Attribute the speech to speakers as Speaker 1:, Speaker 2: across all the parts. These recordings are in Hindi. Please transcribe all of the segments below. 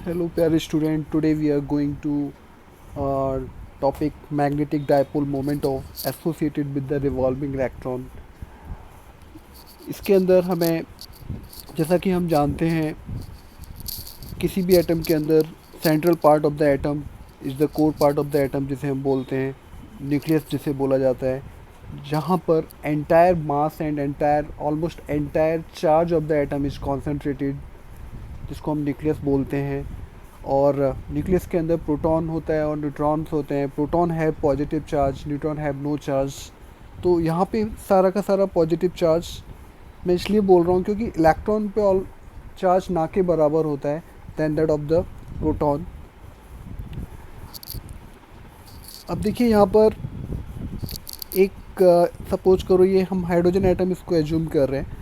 Speaker 1: Hello, प्यारे student. Today we are going to topic magnetic dipole moment of associated with the revolving electron. इसके अंदर हमें, जैसा कि हम जानते हैं, किसी भी एटम के अंदर central part of the atom is the core part of the atom, जिसे हम बोलते हैं न्यूक्लियस, जिसे बोला जाता है, जहाँ पर entire mass and entire almost entire charge of the atom is concentrated, जिसको हम न्यूक्लियस बोलते हैं. और न्यूक्लियस के अंदर प्रोटॉन होता है और न्यूट्रॉन्स होते हैं. प्रोटॉन है positive charge, neutron have no charge. तो यहाँ पे सारा का सारा पॉजिटिव चार्ज मैं इसलिए बोल रहा हूँ क्योंकि इलेक्ट्रॉन पे ऑल चार्ज ना के बराबर होता है than that of the proton. अब देखिए यहाँ पर एक सपोज करो, ये हम हाइड्रोजन एटम इसको एज्यूम कर रहे हैं.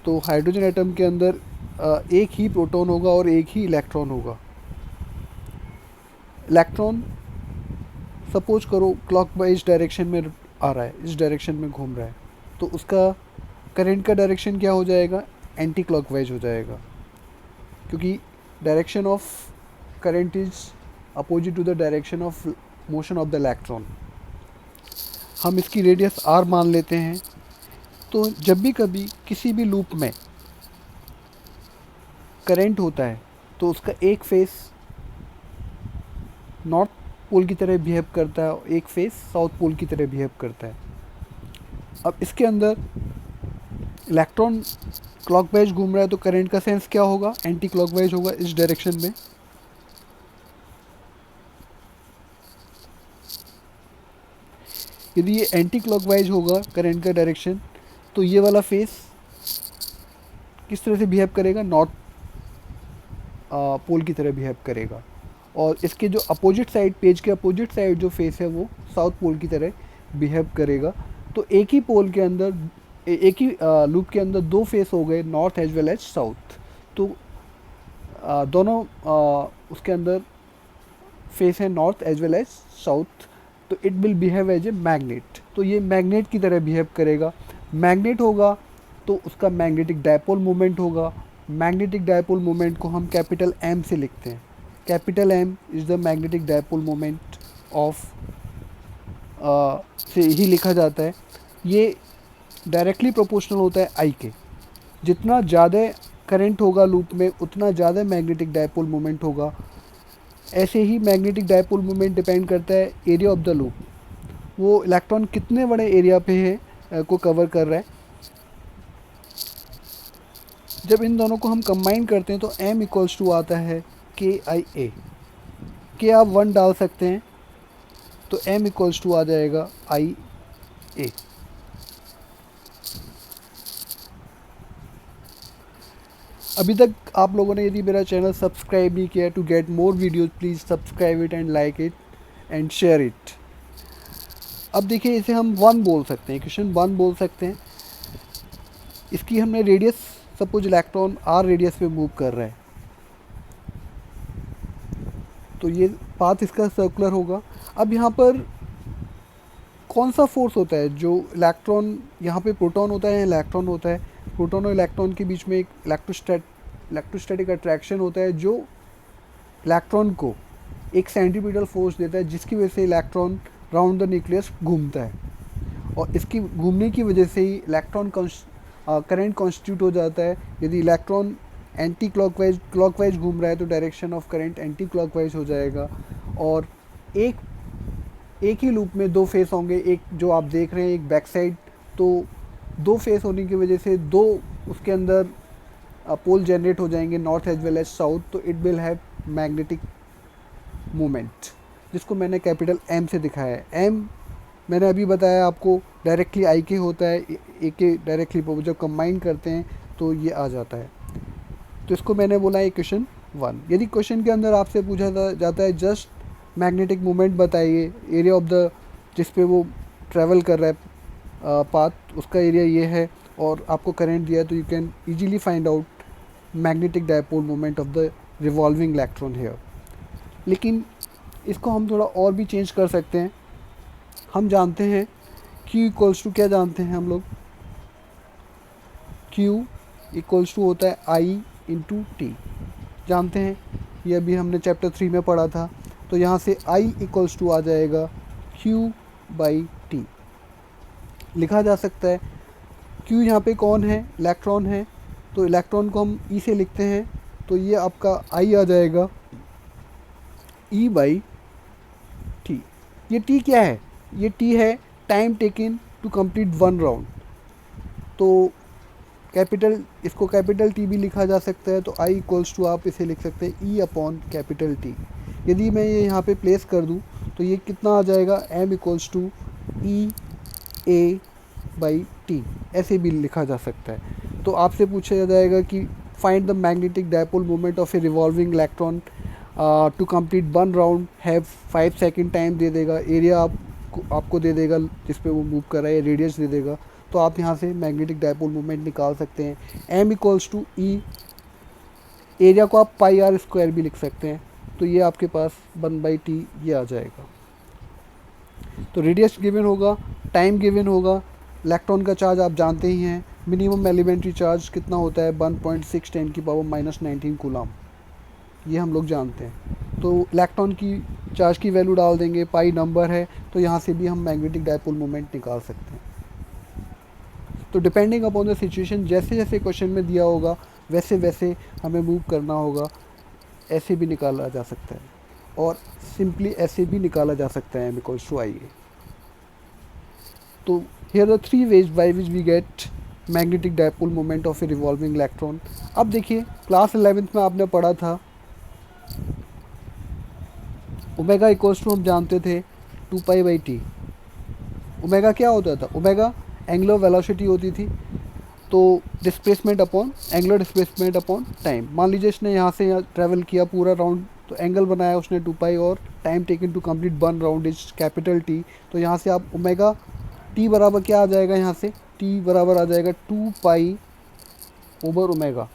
Speaker 1: तो हाइड्रोजन एटम के अंदर एक ही प्रोटॉन होगा और एक ही इलेक्ट्रॉन होगा. इलेक्ट्रॉन सपोज करो क्लॉकवाइज डायरेक्शन में आ रहा है, इस डायरेक्शन में घूम रहा है, तो उसका करंट का डायरेक्शन क्या हो जाएगा? एंटी क्लॉकवाइज हो जाएगा, क्योंकि direction of current is opposite to the direction of motion of the electron. हम इसकी रेडियस r मान लेते हैं. तो जब भी कभी किसी भी लूप में करंट होता है तो उसका एक फेस नॉर्थ पोल की तरह बिहेव करता है और एक फेस साउथ पोल की तरह बिहेव करता है. अब इसके अंदर इलेक्ट्रॉन क्लॉकवाइज घूम रहा है तो करंट का सेंस क्या होगा? एंटी क्लॉकवाइज होगा इस डायरेक्शन में. यदि ये एंटी क्लॉकवाइज होगा करंट का डायरेक्शन, तो ये वाला फेस किस तरह से बिहेव करेगा? नॉर्थ पोल की तरह बिहेव करेगा. और इसके जो अपोजिट साइड, पेज के अपोजिट साइड जो फेस है वो साउथ पोल की तरह बिहेव करेगा. तो एक ही पोल के अंदर, एक ही लूप के अंदर दो फेस हो गए, north as well as south. तो दोनों उसके अंदर फेस है north as well as south. तो it will behave as a magnet. तो ये मैग्नेट की तरह बिहेव करेगा. मैग्नेट होगा तो उसका मैग्नेटिक डायपोल मोमेंट होगा. मैग्नेटिक डायपोल मोमेंट को हम कैपिटल M से लिखते हैं. Capital M is the magnetic dipole moment of, से ही लिखा जाता है. ये डायरेक्टली प्रोपोर्शनल होता है I के. जितना ज़्यादा करंट होगा लूप में उतना ज़्यादा मैग्नेटिक डायपोल मोमेंट होगा. ऐसे ही मैग्नेटिक डायपोल मोमेंट डिपेंड करता है एरिया ऑफ द लूप. वो इलेक्ट्रॉन कितने बड़े एरिया पे है को कवर कर रहा है. जब इन दोनों को हम कंबाइन करते हैं तो M इक्वल्स टू आता है KIA. के आप 1 डाल सकते हैं तो M इक्वल्स टू आ जाएगा IA. अभी तक आप लोगों ने यदि मेरा चैनल सब्सक्राइब नहीं किया, to get more videos please subscribe it and like it and share it. अब देखिए, इसे हम 1 बोल सकते हैं, क्वेश्चन 1 बोल सकते हैं. इसकी हमने radius, suppose electron r radius पे मूव कर रहा है, तो ये पाथ इसका सर्कुलर होगा. अब यहाँ पर कौन सा फोर्स होता है? जो इलेक्ट्रॉन, यहाँ पे प्रोटॉन होता है, इलेक्ट्रॉन होता है. प्रोटॉन और इलेक्ट्रॉन के बीच में एक इलेक्ट्रोस्टैटिक अट्रैक्शन होता है जो इलेक्ट्रॉन को एक सेंट्रीपिटल फोर्स देता है, जिसकी वजह से इलेक्ट्रॉन राउंड द न्यूक्लियस घूमता है. और इसकी घूमने की वजह से ही इलेक्ट्रॉन करंट कॉन्स्टिट्यूट हो जाता है. यदि इलेक्ट्रॉन एंटी क्लॉकवाइज घूम रहा है तो direction of current anti clockwise हो जाएगा. और एक ही लूप में दो फेस होंगे. एक जो आप देख रहे हैं, एक बैक साइड. तो दो फेस होने की वजह से दो उसके अंदर पोल जनरेट हो जाएंगे, north as well as south. तो it will have magnetic moment, जिसको मैंने कैपिटल M से दिखाया है. M मैंने अभी बताया आपको डायरेक्टली I के होता है, A के डायरेक्टली जब कंबाइन करते हैं तो ये आ जाता है. तो इसको मैंने बोला है क्वेश्चन 1. यदि क्वेश्चन के अंदर आपसे पूछा जाता है जस्ट मैग्नेटिक मोमेंट बताइए, एरिया ऑफ द जिस पे वो ट्रैवल कर रहा है पाथ, उसका एरिया ये है, और आपको करंट दिया है, तो you can easily find out magnetic dipole moment of the revolving electron here. लेकिन इसको हम थोड़ा और भी चेंज कर सकते हैं. हम जानते हैं Q इक्वल्स टू, क्या जानते हैं हम लोग? Q इक्वल्स टू होता है I इंटू T, जानते हैं. ये अभी हमने चैप्टर 3 में पढ़ा था। तो यहाँ से I इक्वल्स टू आ जाएगा Q/T। लिखा जा सकता है Q यहाँ पे कौन है, इलेक्ट्रॉन है, तो इलेक्ट्रॉन को हम E से लिखते हैं, तो ये आपका I आ जाएगा E/T। ये T क्या है, ये T है time taken to complete 1 round. तो कैपिटल, इसको कैपिटल T भी लिखा जा सकता है, तो I इक्वल्स टू आप इसे लिख सकते हैं E/T। यदि मैं ये यहाँ पे प्लेस कर दूँ तो ये कितना आ जाएगा, M इक्वल्स टू E/T, ऐसे भी लिखा जा सकता है। तो आपसे पूछा जाएगा कि find the magnetic dipole moment of a revolving electron to complete 1 round, have 5 second time दे देगा, एरिया आपको दे देगा जिस पे वो मूव कर रहा है, रेडियस दे देगा। तो आप यहाँ से मैग्नेटिक डायपोल मोमेंट निकाल सकते हैं। M equals to E, area को आप πr² भी लिख सकते हैं, तो ये आपके पास 1/T ये आ जाएगा। तो रेडियस गिवन होगा, टाइम गिवन होगा, इलेक्ट्रॉन का चार्ज आप जानते ही हैं, मिनिमम एलिमेंट्री चार्ज कितना होता है 1.6 × 10⁻⁻⁹ कूलम, ये हम लोग जानते हैं। तो इलेक्ट्रॉन की चार्ज की वैल्यू डाल देंगे, पाई नंबर है, तो यहाँ से भी हम मैग्नेटिक डायपोल मोमेंट निकाल सकते हैं। तो डिपेंडिंग अपॉन द सिचुएशन, जैसे जैसे क्वेश्चन में दिया होगा वैसे वैसे हमें मूव करना होगा। ऐसे भी निकाला जा सकता है और सिंपली ऐसे भी निकाला जा सकता है M इक्वल्स टू I। तो here are 3 ways by which we get magnetic dipole moment of a revolving electron. अब देखिए क्लास 11th में आपने पढ़ा था ओमेगा इक्वल्स टू, हम जानते थे 2π/T। ओमेगा क्या होता था, ओमेगा एंगुलर वेलोसिटी होती थी, तो displacement upon angular displacement upon time. मान लीजिए इसने यहाँ से यहाँ ट्रैवल किया पूरा राउंड, तो एंगल बनाया उसने 2π, और time taken to complete 1 round is T। तो यहाँ से आप ओमेगा T बराबर क्या आ जाएगा, यहाँ से T बराबर आ जाएगा 2π/ओमेगा।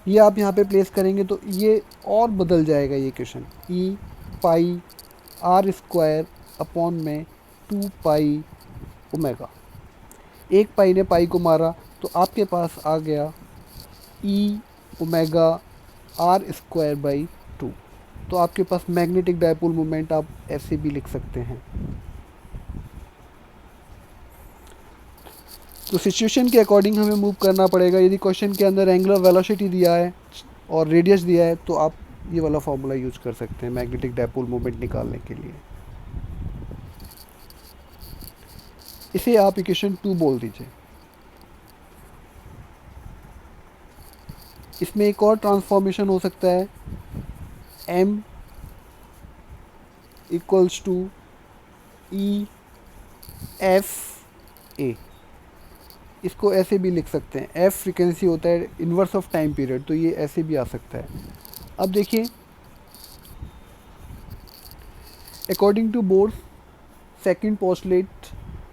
Speaker 1: ये आप यहाँ पे प्लेस करेंगे तो ये और बदल जाएगा ये क्वेश्चन, E πr² अपॉन में 2π ओमेगा। एक पाई ने पाई को मारा तो आपके पास आ गया E⁻r²/2। तो आपके पास मैग्नेटिक डायपोल मोमेंट आप ऐसे भी लिख सकते हैं। तो सिचुएशन के अकॉर्डिंग हमें मूव करना पड़ेगा। यदि क्वेश्चन के अंदर एंगुलर वेलोसिटी दिया है और रेडियस दिया है, तो आप ये वाला फॉर्मूला यूज कर सकते हैं मैग्नेटिक डायपोल मोमेंट निकालने के लिए। इसे आप इक्वेशन 2 बोल दीजिए। इसमें एक और ट्रांसफॉर्मेशन हो सकता है, M इक्वल्स टू EF/A। इसको ऐसे भी लिख सकते हैं, F फ्रीक्वेंसी होता है इन्वर्स ऑफ टाइम पीरियड, तो ये ऐसे भी आ सकता है। अब देखिए according to Bohr's second postulate,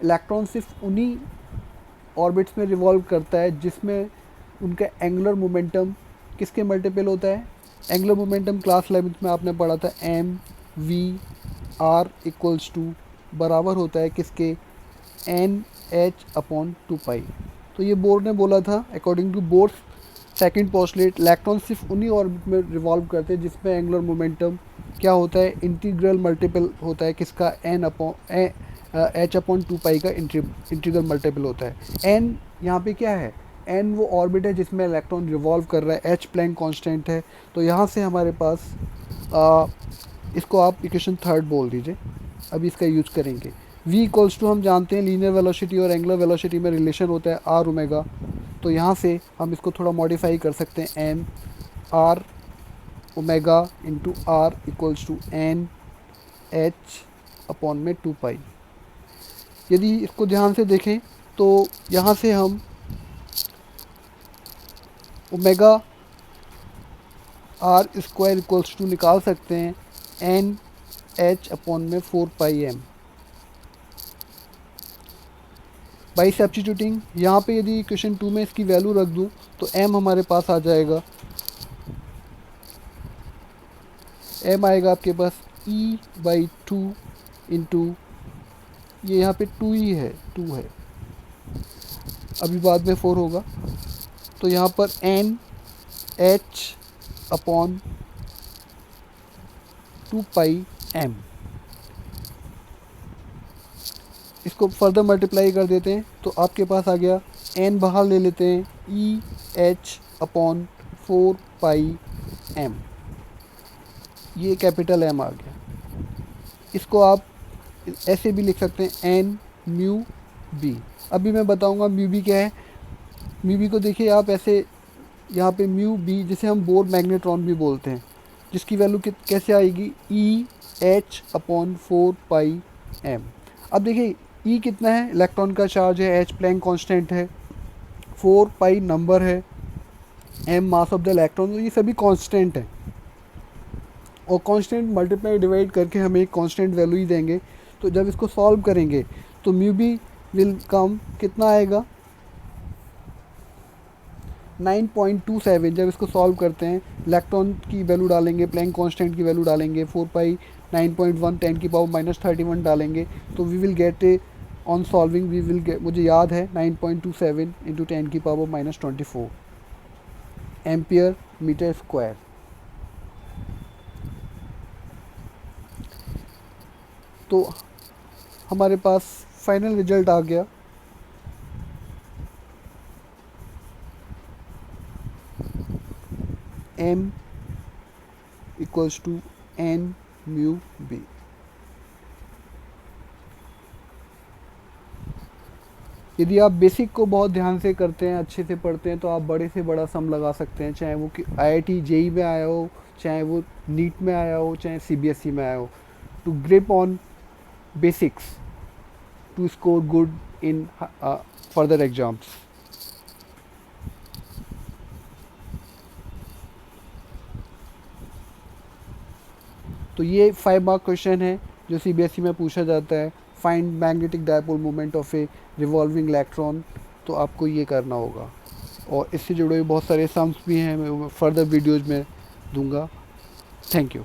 Speaker 1: electron सिर्फ उन्हीं ऑर्बिट्स में रिवॉल्व करता है जिसमें उनका एंगुलर मोमेंटम किसके मल्टीपल होता है। एंगुलर मोमेंटम क्लास 11th में आपने पढ़ा था, mv/r इक्वल्स टू बराबर होता है किसके, NH/2π। तो ये बोर ने बोला था according to Bohr's second postulate, electron सिर्फ उन्हीं ऑर्बिट में रिवॉल्व करते हैं जिसमें एंगुलर मोमेंटम क्या होता है, इंटीग्रल मल्टीपल होता है किसका, H/2π का इंटीग्रल मल्टीपल होता है। n यहाँ पे क्या है, n वो ऑर्बिट है जिसमें इलेक्ट्रॉन रिवॉल्व कर रहा है, h प्लैंक कांस्टेंट है। तो यहाँ से हमारे पास इसको आप इक्वेशन 3 बोल दीजिए। अभी इसका यूज करेंगे। v इक्वल्स टू, हम जानते हैं लीनियर वेलोसिटी और एंगुलर वेलोसिटी में रिलेशन होता है r ओमेगा। तो यहाँ से हम इसको थोड़ा मॉडिफाई कर सकते हैं, m r omega into r equals to NH/2π। यदि इसको ध्यान से देखें तो यहाँ से हम ओमेगा r² इक्वल्स टू निकाल सकते हैं NH/4πm। बाई सब्स्टिट्यूटिंग यहाँ पे यदि क्वेश्चन 2 में इसकी वैल्यू रख दूँ तो m हमारे पास आ जाएगा, m आएगा आपके पास E/2 इंटू, ये यहाँ पे 2 ही है, 2 है, अभी बाद में 4 होगा। तो यहाँ पर NH/4 टू पाई एम। इसको फर्दर मल्टीप्लाई कर देते हैं तो आपके पास आ गया एन बाहर ले लेते हैं ई एच अपॉन 4 पाई एम, ये कैपिटल एम आ गया। इसको आप ऐसे भी लिख सकते हैं एन म्यू बी। अभी मैं बताऊंगा म्यू बी क्या है। म्यू बी को देखिए आप ऐसे, यहाँ पे म्यू बी जिसे हम बोर मैग्नेट्रॉन भी बोलते हैं, जिसकी वैल्यू कैसे आएगी ई एच अपॉन 4 पाई एम। अब देखिए ई कितना है, इलेक्ट्रॉन का चार्ज है, एच प्लैंक कांस्टेंट है, 4 पाई नंबर है, M mass of the electron, ये सभी कांस्टेंट है। और कांस्टेंट मल्टीप्लाई डिवाइड करके हमें एक कांस्टेंट वैल्यू ही देंगे। तो जब इसको सॉल्व करेंगे तो म्यू बी विल कम कितना आएगा 9.27। जब इसको सॉल्व करते हैं इलेक्ट्रॉन की वैल्यू डालेंगे, प्लैंक कांस्टेंट की वैल्यू डालेंगे, 4 पाई 9.1 10 की पावर -31 डालेंगे तो we will get a on solving we will get, मुझे याद है 9.27 इंटू 10 की पावर -24 एम्पियर मीटर स्क्वायर। तो हमारे पास फाइनल रिजल्ट आ गया m equals to N mu B. यदि आप बेसिक को बहुत ध्यान से करते हैं, अच्छे से पढ़ते हैं, तो आप बड़े से बड़ा सम लगा सकते हैं, चाहे वो कि IIT JEE में आया हो, चाहे वो नीट में आया हो, चाहे CBSE में आया हो। To grip on basics to score good in further exams. तो ये 5 मार्क क्वेश्चन है जो CBSE में पूछा जाता है। Find magnetic dipole moment of a revolving electron, तो आपको ये करना होगा। और इससे जुड़े हुए बहुत सारे सम्स भी हैं, मैं फर्दर वीडियोज़ में दूंगा। Thank you.